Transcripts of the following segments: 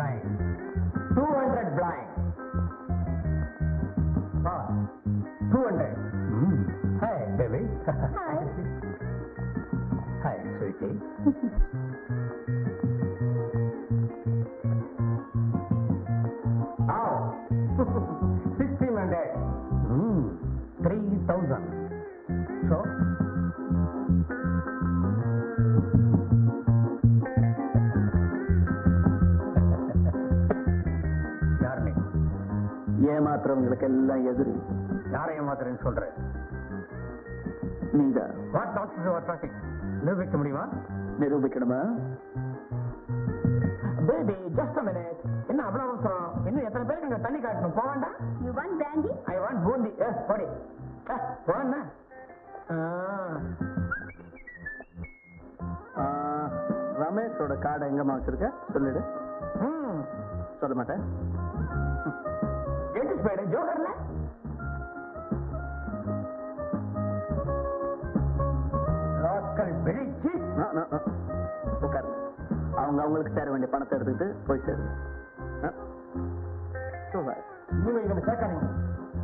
blind. 200 blind. 200. Hi, baby. Hi. Hi, sweetie. How? 1600. 3000. So? யார் நீ? ஏமாத்துறவங்களுக்கு எல்லாம் எதிரி. யாரை ஏமாத்துறேன்னு சொல்றேன்? நீதான். What nonsense you are talking? நிரூபிக்க முடியுமா? நிரூபிக்கணுமா? Baby just a minute. என்ன அவ்வளவு அவசரம்? இன்னும் எத்தனை பேருக்கு இங்க தண்ணி காட்டணும்? போக வேண்டாம்? You want brandy? I want boondi. போடி. போன ரமேஷோட கார்டை எங்கம்மா வச்சிருக்க? சொல்லிடு. சொல்ல மாட்டேன். எட்டு ஸ்பைடு ஜோக்கர்ல லாஸ்கல் பிரிச்சு உட்காரு. அவங்க அவங்களுக்கு சேர வேண்டிய பணத்தை எடுத்துக்கிட்டு போய் சேரு.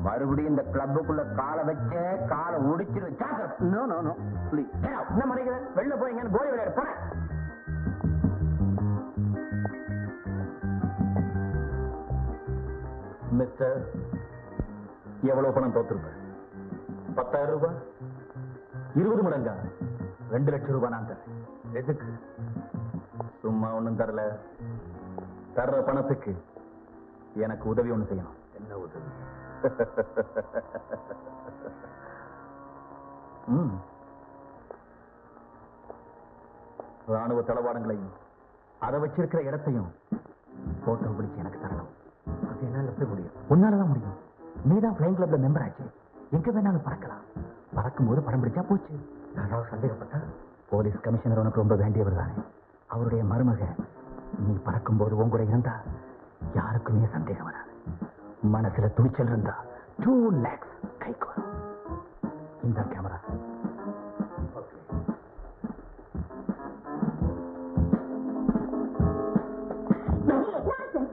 மறுபடியும் இந்த கிளப்புக்குள்ள காலை வச்ச காலை உடிச்சிரு. No no no please. என்ன மறைக்கிற? வெளில போய் கோலி விளையாட போற. மிஸ்டர், எவ்வளவு பணம் தோத்துருப்ப? 10,000 ரூபாய்? 20 மடங்கா? 2 லட்சம் ரூபாய் நான் தரேன். எதுக்கு? சும்மா ஒண்ணும் தரல. தர்ற பணத்துக்கு எனக்கு உதவி ஒண்ணு செய்யணும். என்ன உதவி? ராணுவ தளவாடங்களையும் அதை வச்சிருக்கிற இடத்தையும் போட்டோ பிடிச்சு எனக்கு தரணும். அது என்னால எப்படி முடியும்? உன்னாலதான் முடியும். நீதான் பிளைங் கிளப்ல மெம்பர் ஆச்சு. எங்க வேணாலும் பறக்கலாம். பறக்கும் போது படம் பிடிச்சா போச்சு. யாராவது சந்தேகப்பட்டா போலீஸ் கமிஷனர் உனக்கு ரொம்ப வேண்டியவர் தானே. அவருடைய மருமக நீ பறக்கும் போது உன் கூட இருந்தா யாருக்குமே சந்தேகம் வராது. மனசுல துணிச்சல் இருந்தா 2 lakhs கைக்கு வரும். இந்த கேமரா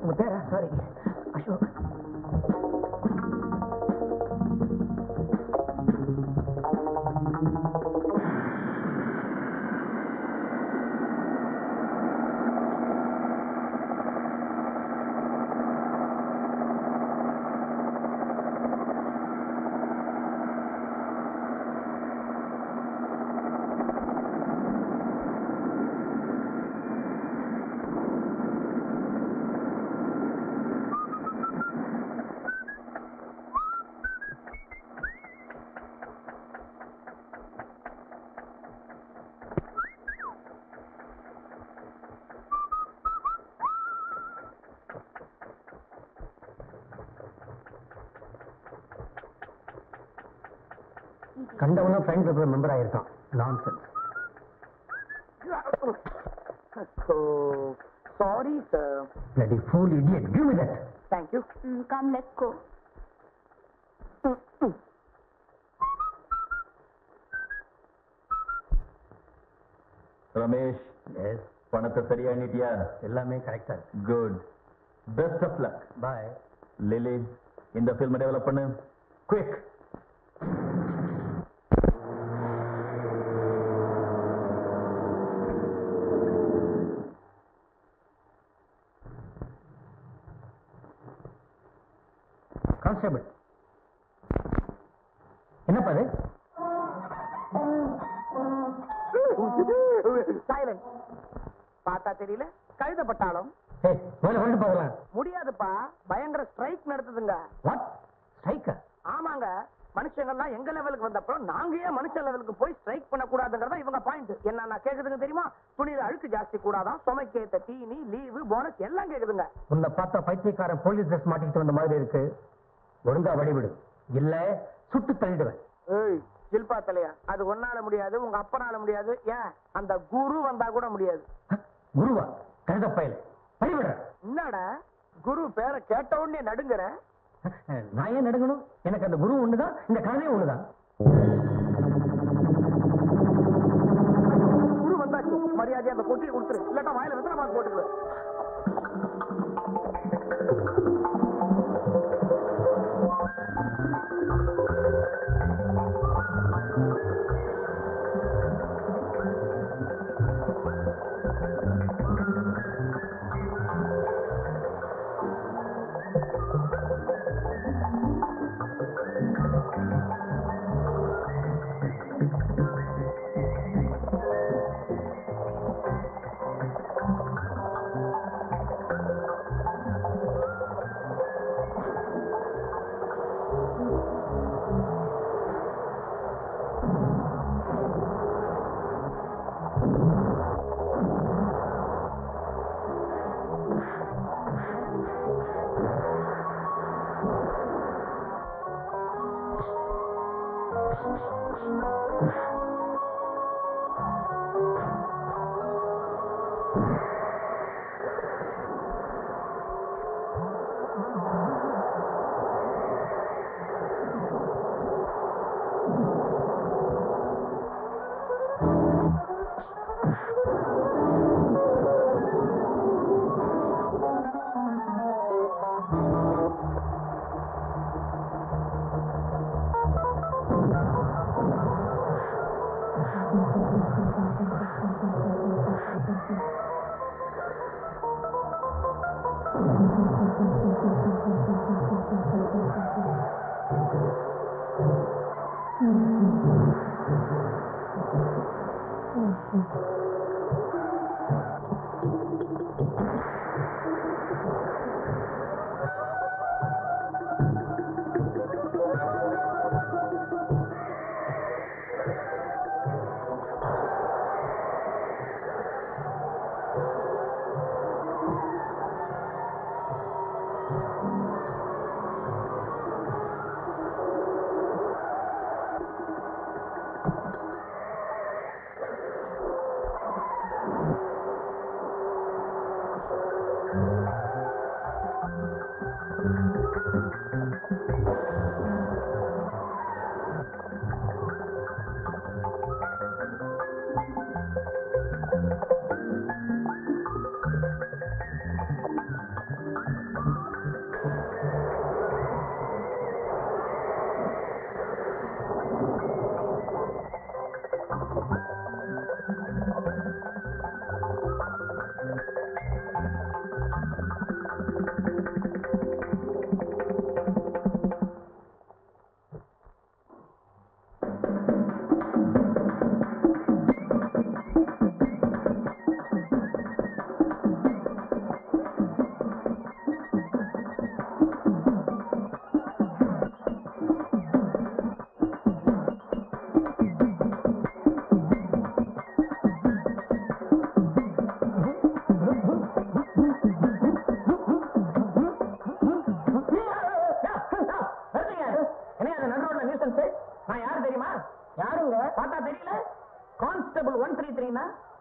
உங்க பேரா? சாரி, அசோக். கண்டவனும் ஃப்ரெண்ட் கிளப்ல மெம்பர் ஆயிருக்கான். Nonsense. Sorry sir. Bloody fool, idiot. Give me that. Thank you. Come, let's go. Ramesh, yes, பணத்தை சரியா நீட்டியா? எல்லாமே கரெக்டா. Good. Best of luck. Bye. Lily, இந்த ஃபில்மை டெவலப் பண்ணு. குயிக். கான்ஸ்டபிள், என்னப்பா அது? சைலன்ஸ். பார்த்தா தெரியல, கழுதப்பட்டாலும் முடியாதுப்பா. பயங்கர ஸ்ட்ரைக் நடத்துதுங்க. What strike? ஆமாங்க. மனுஷங்கள்லாம் எங்க லெவலுக்கு வந்தப்பறம் நாங்க ஏன் மனுஷ லெவலுக்கு போய் ஸ்ட்ரைக் பண்ண கூடாதுங்கறத இவங்க பாயிண்ட். என்ன நான் கேக்குதுங்க தெரியுமா? துணியில அழுக்கு ஜாஸ்தி கூடாதான், சுமைக்கேத்த தீனி, லீவு, போனஸ் எல்லாம் கேக்குதுங்க. உன்னை பார்த்தா பைத்தியக்காரன் போலீஸ் ட்ரெஸ் மாட்டிக்கிட்டு வந்த மாதிரி இருக்கு. ஒழுங்கா வழிவிடு, இல்ல சுட்டு தள்ளிடுவேன். ஏய் ஜில்பா தலையா, அது ஒன்னால முடியாது, உங்க அப்பனால முடியாது, ஏன் அந்த குரு வந்தா கூட முடியாது. குருவா? கழுதப்பயல, வழிவிடுற. என்னடா குரு பேரை கேட்ட உடனே நடுங்குற? நான் ஏன் நடுங்கணும்? எனக்கு அந்த குரு ஒண்ணுதான், இந்த கதையும் ஒண்ணுதான். குரு வந்தாச்சு, மரியாதை அந்த கொட்டியை கொடுத்துரு, இல்லாட்டா வாயில வெத்தலை பாக்கு போட்டுக்குது.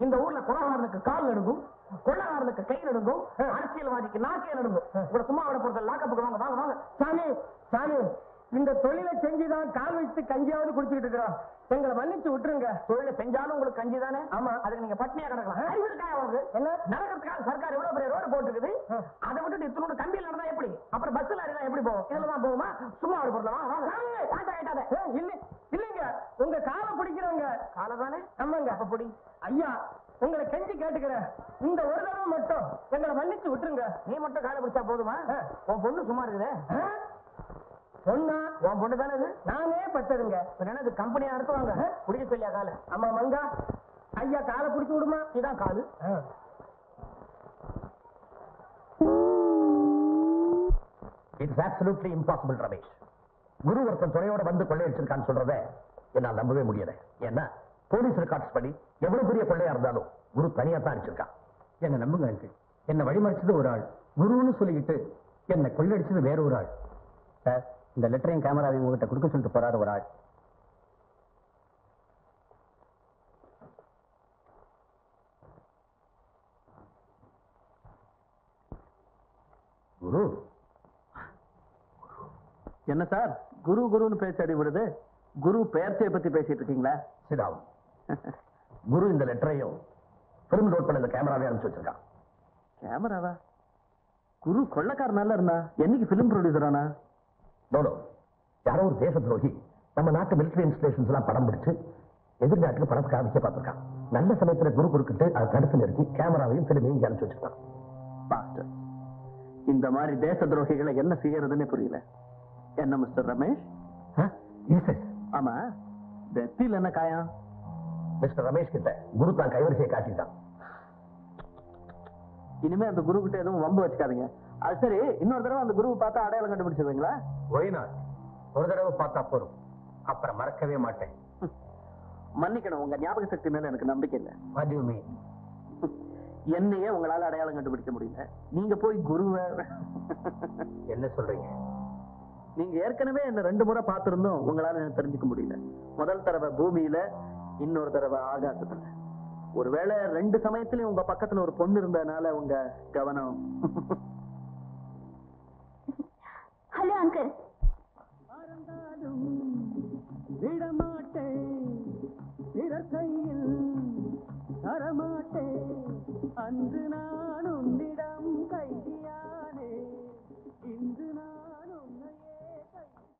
இந்த ஊர்ல கொலகாரனுக்கு கால் நடுங்கும், கொள்ளகாரனுக்கு கை நடுங்கும், அரசியல்வாதிக்கு நாக்கே நடுங்கும். உங்களை சும்மா விட போறது லாக்கப்புக்கு வாங்க வாங்க வாங்க. சாமி சாமி, இந்த தொழிலை செஞ்சுதான் கால் வச்சு கஞ்சியாவது குடிச்சுக்கிட்டு இருக்கிறோம். எங்களை மன்னிச்சு விட்டுருங்க. தொழிலை செஞ்சாலும் உங்களுக்கு கஞ்சி தானே? ஆமா. அதுக்கு நீங்க பட்னியா கிடக்கலாம். என்ன நடக்கிறதுக்காக சர்க்கார் எவ்வளவு பெரிய ரோடு போட்டுருக்குது. அதை விட்டுட்டு இத்தனோட கம்பியில் நடந்தா எப்படி? அப்புறம் பஸ் லாரி எப்படி போகும்? இதுலதான் போகுமா? சும்மா விட போறதா? இல்ல இல்லைங்க, உங்க காலை பிடிக்கிறவங்க. காலை தானே? ஆமாங்க. அப்ப பிடி. ஐயா, உங்களை கெஞ்சி கேட்டுக்கிறேன், இந்த ஒரு தடவை மட்டும் எங்களை மன்னிச்சு விட்டுருங்க. நீ மட்டும் காலை பிடிச்சா போதுமா? உன் பொண்ணு சும்மா இருக்குது. பொண்ணா? உன் பொண்ணு தானே இது? நானே பட்டதுங்க. என்ன கம்பெனியா நடத்துவாங்க? பிடிக்க சொல்லியா காலை? ஆமா மங்கா, ஐயா காலை பிடிச்சு விடுமா? இதான் காலு. It's absolutely impossible Ramesh. குரு ஒருத்தன் துணையோட வந்து கொள்ளையடிச்சிருக்கான்னு சொல்றத என்னால் நம்பவே முடியல. ஏன்னா போலீஸ் ரெக்கார்ட்ஸ் படி எவ்வளவு பெரிய கொள்ளையா இருந்தாலும் குரு தனியா தான் அடிச்சிருக்கான். என்ன நம்புங்க அங்கிள், என்ன வழிமறிச்சது ஒரு ஆள், குருன்னு சொல்லிக்கிட்டு என்ன கொள்ளையடிச்சது வேற ஒரு ஆள். சார், இந்த லெட்டரையும் கேமராவையும் உங்ககிட்ட கொடுக்க சொல்லிட்டு போறாரு ஒரு ஆள். குரு என்ன சார் குரு குருன்னு பேசி விடுது? குரு பெயர்ச்சியை பத்தி பேசிட்டு இருக்கீங்களா? சிதாவும் குரு இந்த லெட்டரையும் பிலிம் லோட் பண்ண இந்த கேமராவே அனுப்பிச்சு வச்சிருக்கான். கேமராவா? குரு கொள்ளக்காரனால இருந்தா என்னைக்கு பிலிம் ப்ரொடியூசர் ஆனா? நோனோ, யாரோ ஒரு தேச துரோகி நம்ம நாட்டு மிலிட்டரி இன்ஸ்டலேஷன்ஸ் எல்லாம் படம் பிடிச்சு எதிர்நாட்டுக்கு படத்தை காமிக்க பார்த்திருக்கான். நல்ல சமயத்துல குரு குறுக்கிட்டு அதை தடுத்து நிறுத்தி கேமராவையும் பிலிமையும் இங்க அனுப்பிச்சு வச்சிருக்கான். பாஸ்டர், இந்த மாதிரி தேச துரோகிகளை என்ன செய்யறதுன்னு புரியல. என்ன மிஸ்டர் ரமேஷ்? ஆமா, நெத்தியில் என்ன காயம்? மிஸ்டர் ரமேஷ் கிட்ட குரு தான் கைவரிசையை காட்டிட்டான். இனிமே அந்த குரு கிட்ட எதுவும் வம்பு வச்சுக்காதீங்க. அது சரி, இன்னொரு தடவை அந்த குருவை பார்த்தா அடையாளம் கண்டுபிடிச்சிருவீங்களா? ஒய்நாட், ஒரு தடவை பார்த்தா போறோம், அப்புறம் மறக்கவே மாட்டேன். மன்னிக்கணும், உங்க ஞாபக சக்தி மேல எனக்கு நம்பிக்கை இல்லை. What do you mean? என்னையே உங்களால அடையாளம் கண்டுபிடிக்க முடியல, நீங்க போய் குருவை என்ன சொல்றீங்க? நீங்க ஏற்கனவே என்ன 2 முறை பார்த்திருந்தோம் உங்களால என்ன தெரிஞ்சுக்க முடியல. முதல் தடவை பூமியில, இன்னொரு தடவை ஆகாசத்துல. ஒருவேளை 2 சமயத்திலயும் உங்க பக்கத்துல ஒரு பொண்ணு இருந்ததுனால உங்க கவனம். Hello uncle. விடமாட்டேன் பிறர் கையில் தரமாட்டேன் அன்று நான்